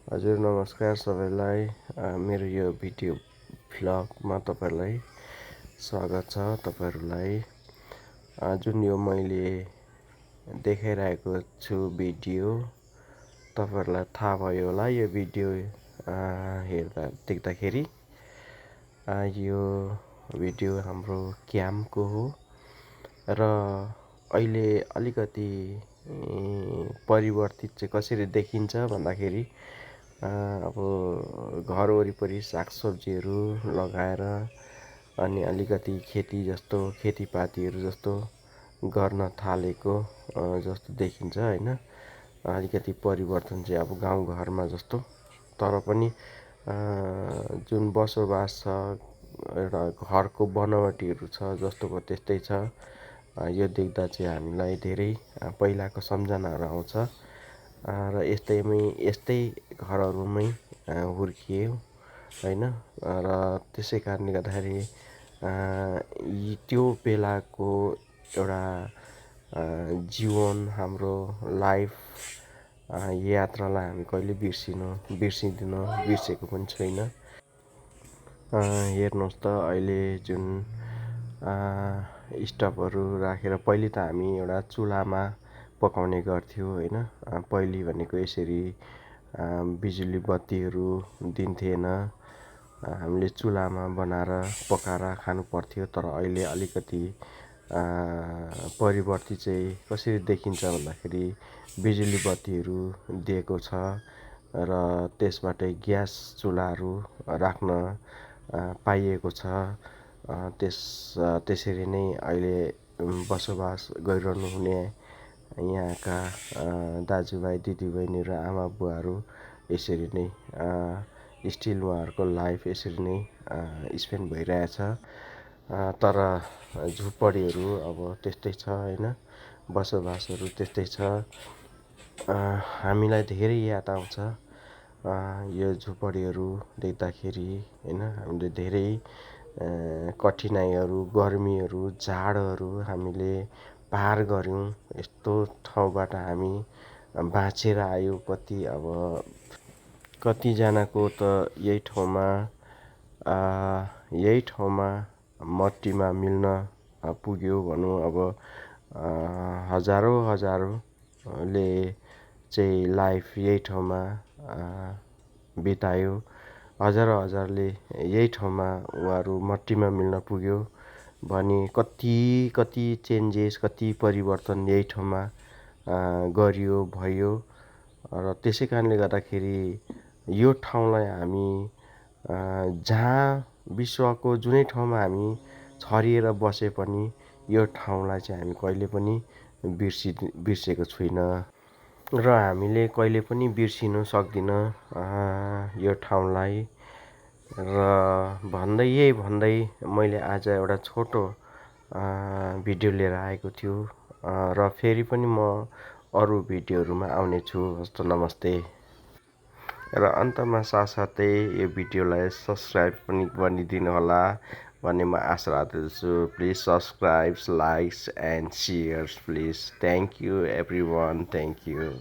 हजुर नमस्कार सबैलाई। मेरो यो भिडियो भ्लगमा तपाईँहरूलाई स्वागत छ। तपाईँहरूलाई जुन यो मैले देखाइरहेको छु भिडियो, तपाईँहरूलाई थाहा भयो होला यो भिडियो देख्दाखेरि यो भिडियो हाम्रो क्याम्पको हो र अहिले अलिकति परिवर्तित चाहिँ कसरी देखिन्छ भन्दाखेरि अब घर वरिपरि सागसब्जीहरू लगाएर अनि अलिकति खेतीपातीहरू जस्तो गर्न थालेको जस्तो देखिन्छ हैन। अलिकति परिवर्तन चाहिँ अब गाउँघरमा जस्तो, तर पनि जुन बसोबास छ एउटा घरको बनावटीहरू छ जस्तोको त्यस्तै छ। यो देख्दा चाहिँ हामीलाई धेरै पहिलाको सम्झनाहरू आउँछ र यस्तै घरहरूमै हुर्कियो हैन। र त्यसै कारणले गर्दाखेरि त्यो बेलाको एउटा जीवन, हाम्रो लाइफ यात्रालाई हामी कहिले बिर्सेको पनि छैन। हेर्नुहोस् त अहिले जुन स्टोभहरू राखेर पहिले त हामी एउटा चुल्हामा पकाउने गर्थ्यौँ हैन। पहिले भनेको यसरी बिजुली बत्तीहरू दिन्थेन, हामीले चुल्हामा बनाएर पकाएर खानु पर्थ्यो। तर अहिले अलिकति परिवर्तित चाहिँ कसरी देखिन्छ भन्दाखेरि बिजुली बत्तीहरू दिएको छ र त्यसबाटै ग्यास चुल्हाहरू राख्न पाइएको छ। त्यसरी नै अहिले बसोबास गरिरहनु हुने यहाँका दाजुभाइ दिदीबहिनी र आमा बुवाहरू यसरी नै स्टिल उहाँहरूको लाइफ यसरी नै स्पेन्ड भइरहेछ। तर झुपडीहरू अब त्यस्तै छ हैन, बसोबासहरू त्यस्तै छ। हामीलाई धेरै याद आउँछ यो झुपडीहरू देख्दाखेरि हैन। हामीले धेरै कठिनाइहरू, गर्मीहरू, जाडोहरू हामीले पार गऱ्यौँ। यस्तो ठाउँबाट हामी बाँचेर आयौँ। कतिजनाको त यही ठाउँमा मट्टीमा मिल्न पुग्यो भनौँ। अब हजारौँले चाहिँ लाइफ यही ठाउँमा बितायो। हजारले यही ठाउँमा उहाँहरू मट्टीमा मिल्न पुग्यो भने कति चेन्जेस, कति परिवर्तन यही ठाउँमा गरियो भयो। र त्यसै कारणले गर्दाखेरि यो ठाउँलाई हामी जहाँ विश्वको जुनै ठाउँमा हामी छरिएर बसे पनि यो ठाउँलाई चाहिँ हामी कहिले पनि बिर्सेको छुइनँ र हामीले कहिले पनि बिर्सिनु सक्दिन यो ठाउँलाई। र यही भन्दै मैले आज एउटा छोटो भिडियो लिएर आएको थियो र फेरि पनि म अरू भिडियोहरूमा आउने छु। हस्त नमस्ते। र अन्तमा साथसाथै यो भिडियोलाई सब्सक्राइब पनि गरिदिनु होला भन्ने म आशा राख्दछु। Please subscribe, likes and shares please. Thank you everyone, thank you.